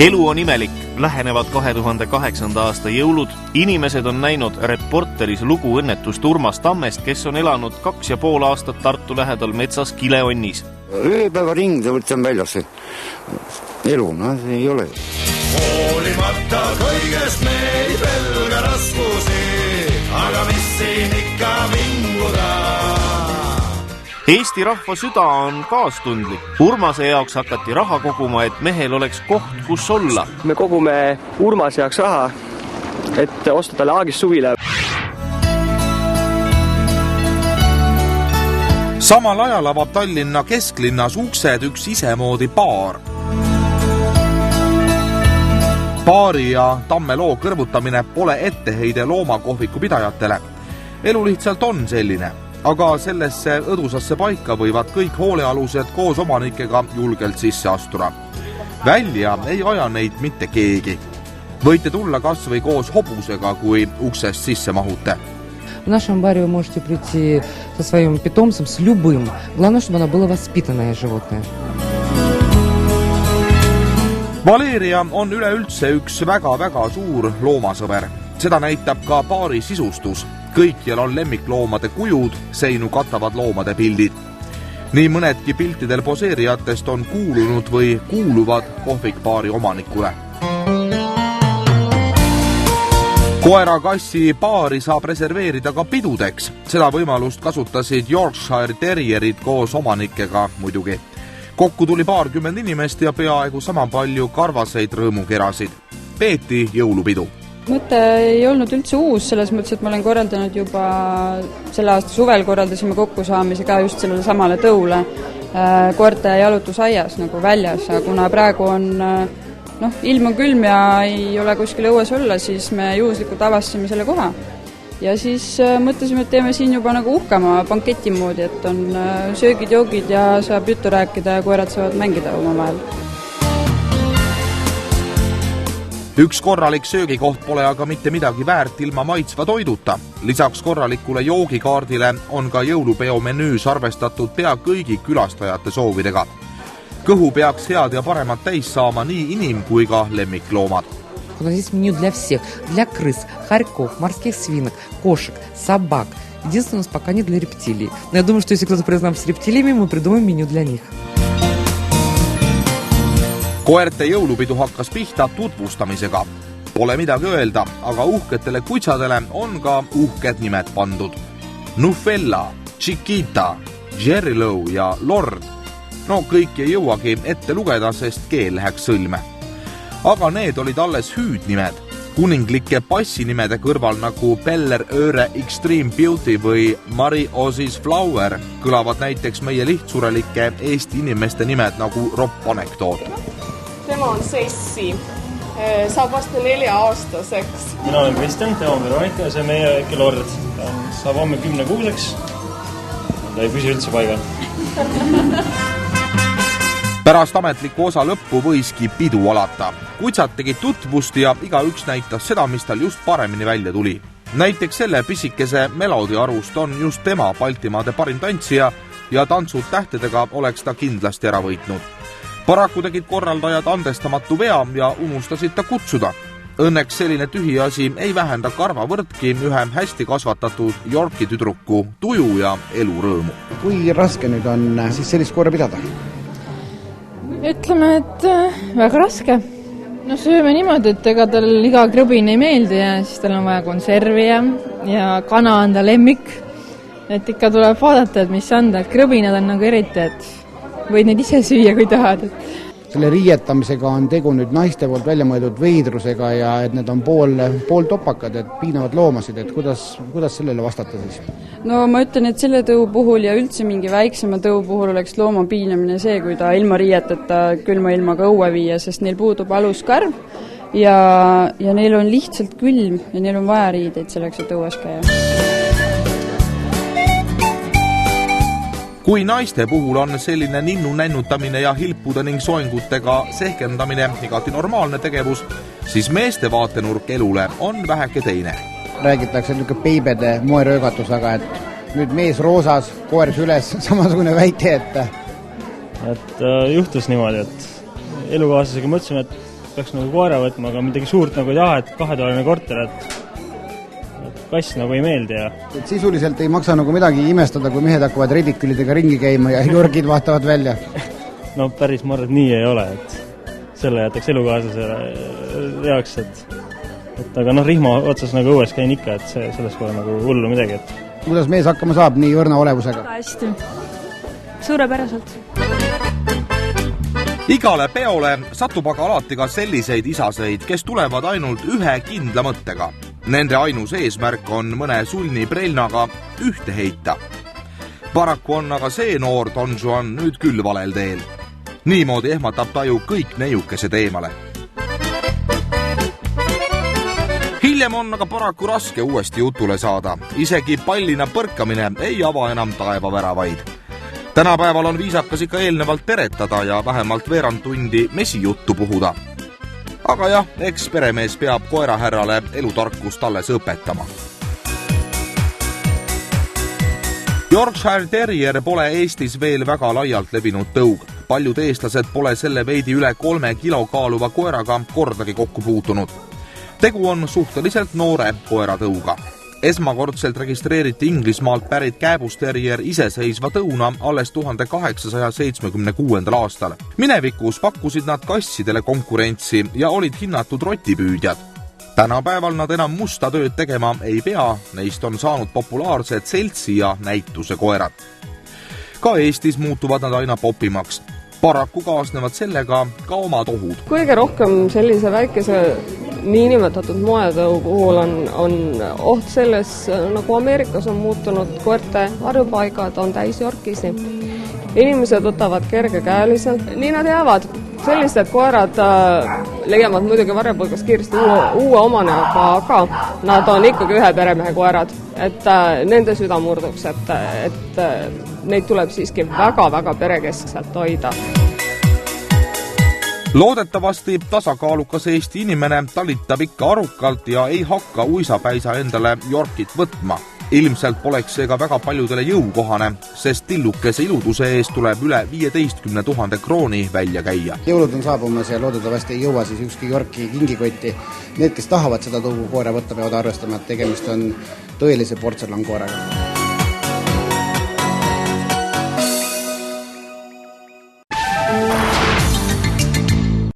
Elu on imelik, lähenevad 2008. aasta jõulud. Inimesed on näinud Reporteris lugu õnnetust Urmas Tammest, kes on elanud 2,5 aastat Tartu lähedal metsas Kileonnis. Ööpäeva ring võtsen väljas. Elu, ei ole. Hoolimata kõigest me ei pelga raskusi, aga mis siin ikka vinguda. Eesti rahva süda on kaastundlik. Urmase jaoks hakati raha koguma, et mehel oleks koht, kus olla. Me kogume Urmase jaoks raha, et osta talle Aagis suvile. Samal ajal avab Tallinna kesklinnas uksed üks isemoodi baar. Baari ja Tamme loo kõrvutamine pole etteheide loomakohviku pidajatele. Elu lihtsalt on selline. Aga sellesse õdusasse paika võivad kõik hoolealused koos omanikega julgelt sisse astuda. Välja ei aja neid mitte keegi. Võite tulla kas või koos hobusega, kui uksest sisse mahute. В нашем баре вы можете прийти со своим питомцем, с любым. Главное, чтобы оно было воспитанное животное. Valeria on üleüldse üks väga-väga suur loomasõber. Seda näitab ka baari sisustus. Kõikjal on lemmikloomade kujud, seinu katavad loomade pildid. Nii mõnedki piltidel poseerijatest on kuulunud või kuuluvad kohvikbaari omanikule. Koera-kassi baari saab reserveerida ka pidudeks. Seda võimalust kasutasid Yorkshire Terrierid koos omanikega muidugi. Kokku tuli 20 inimest ja peaaegu sama palju karvaseid rõõmukerasid. Peeti jõulupidu. Mõte ei olnud üldse uus, selles mõttes, et ma olen korraldanud juba selle aasta suvel korraldasime kokkusaamise ka just sellele samale tõule koerte jalutusaias nagu väljas, aga kuna praegu on ilm on külm ja ei ole kuskil õues olla, siis me juhuslikult avastasime selle koha. Ja siis mõtlesime, et teeme siin juba nagu uhkema banketi moodi, et on söögid, joogid ja saab juttu rääkida ja koerad saavad mängida oma vahel. Üks korralik söögikoht pole aga mitte midagi väärt ilma maitsva toiduta. Lisaks korralikule joogikaardile on ka jõulupeo menüüs arvestatud pea kõigi külastajate soovidega. Kõhu peaks head ja paremat täis saama nii inim- kui ka lemmikloomad. У нас есть меню для всех. Для крыс, хорьков, морских свинок, кошек, собак. Единственное, у нас пока не для рептилий. Но я думаю, что если кто-то признам с рептилиями, мы придумаем меню для них. Koerte jõulupidu hakkas pihta tutvustamisega. Pole midagi öelda, aga uhketele kutsadele on ka uhked nimed pandud. Nufella, Chiquita, Jerry Low ja Lord. No kõik ei jõuagi ette lugeda, sest keel läheks sõlme. Aga need olid alles hüüdnimed. Kuninglike passinimede kõrval nagu Beller Öre Extreme Beauty või Mari Osis Flower kõlavad näiteks meie lihtsurelike Eesti inimeste nimed nagu Ropp Anekdoot. Tema on Sessi. Saab vasta 4-aastaseks. Mina olen Kristjan, tema on Veronika ja see meie äkki Lord. Ta saab homme 10-kuuseks. Ta ei püsi üldse paigal. Pärast ametliku osa lõppu võiski pidu alata. Kutsad tegid tutvust ja igaüks näitas seda, mis tal just paremini välja tuli. Näiteks selle pisikese Melodi arust on just tema Baltimaade parim tantsija ja tantsud tähtedega oleks ta kindlasti ära võitnud. Paraku tegid korraldajad andestamatu vea ja unustasid ta kutsuda. Õnneks selline tühiasi ei vähenda karvavõrdki ühe hästi kasvatatud Yorki tüdruku tuju ja elurõõmu. Kui raske nüüd on siis sellist koera pidada? Ütleme, et väga raske. No sööme niimoodi, et ega tal iga krõbin ei meeldi ja siis tal on vaja konservi ja kana on ta lemmik. Et ikka tuleb vaadata, et mis anda, et krõbinad on nagu eriti, et võid neid ise süüa, kui tahad. Selle riietamisega on tegu nüüd naiste poolt välja mõeldud veidrusega ja et need on pool topakad, et piinavad loomasid, et kuidas sellele vastata siis? No ma ütlen, et selle tõu puhul ja üldse mingi väiksema tõu puhul oleks looma piinamine see, kui ta ilma riieteta külma ilmaga õue viia, sest neil puudub aluskarv ja neil on lihtsalt külm ja neil on vaja riideid selleks, et õues käia. Kui naiste puhul on selline ninnu nännutamine ja hilpude ning soengutega sehkendamine igati normaalne tegevus, siis meeste vaatenurk elule on väheke teine. Räägitakse niisugune peibede moeröögatus, aga et nüüd mees roosas, koer süles, samasugune väite, et juhtus niimoodi, et elukaaslasega mõtlesime, et peaks nagu koera võtma, aga midagi suurt nagu ei taha, et 2-toaline korter, et kass nagu ei meeldi ja... Et sisuliselt ei maksa nagu midagi imestada, kui mehed hakkavad ridikülidega ringi käima ja jorgid vahtavad välja. No päris ma arvan, et nii ei ole, et selle jätaks elukaaslasele jaoks, et aga noh, rihma otsas nagu õues käin ikka, et selles pole nagu hullu midagi, et... Kuidas mees hakkama saab nii õrna olevusega? Hästi. Suurepäraselt. Igale peole satub aga alati ka selliseid isaseid, kes tulevad ainult ühe kindla mõttega. Nende ainus eesmärk on mõne sulni prelnaga ühte heita. Paraku on aga see noor Don Juan nüüd küll valel teel. Niimoodi ehmatab ta ju kõik neiukesed eemale. Hiljem on aga paraku raske uuesti jutule saada. Isegi pallina põrkamine ei ava enam taevaväravaid. Tänapäeval on viisakas ikka eelnevalt peretada ja vähemalt veerand tundi mesijuttu puhuda. Aga jah, eks peremees peab koerahärrale elutarkust alles õpetama. Yorkshire Terrier pole Eestis veel väga laialt levinud tõug. Paljud eestlased pole selle veidi üle 3 kilo kaaluva koeraga kordagi kokku puutunud. Tegu on suhteliselt noore koeratõuga. Esmakordselt registreeriti Inglismaalt pärit kääbusterrier iseseisva tõuna alles 1876. aastal. Minevikus pakkusid nad kassidele konkurentsi ja olid hinnatud rotipüüdjad. Tänapäeval nad enam musta tööd tegema ei pea, neist on saanud populaarsed seltsi ja näituse koerad. Ka Eestis muutuvad nad aina popimaks. Paraku kaasnevad sellega ka omad ohud. Kõige rohkem sellise väikese niinimetatud moetõu puhul on oht selles, nagu Ameerikas on muutunud koerte varjupaigad, on täis jorkisi. Inimesed võtavad kergekäeliselt, nii nad jäävad. Sellised koerad leiavad muidugi varjupaigast kiiresti uue omane, aga nad on ikkagi ühe peremehe koerad, et nende süda murduks, et neid tuleb siiski väga-väga perekeskselt hoida. Loodetavasti tasakaalukas Eesti inimene talitab ikka arukalt ja ei hakka uisapäisa endale Yorkit võtma. Ilmselt poleks see ka väga paljudele jõukohane, sest tillukese iluduse eest tuleb üle 15 000 krooni välja käia. Jõulud on saabumas ja loodetavasti ei jõua siis ükski Yorki kingikotti. Need, kes tahavad seda tõugu koera võtta, peavad arvestama, et tegemist on tõelise portselankoeraga.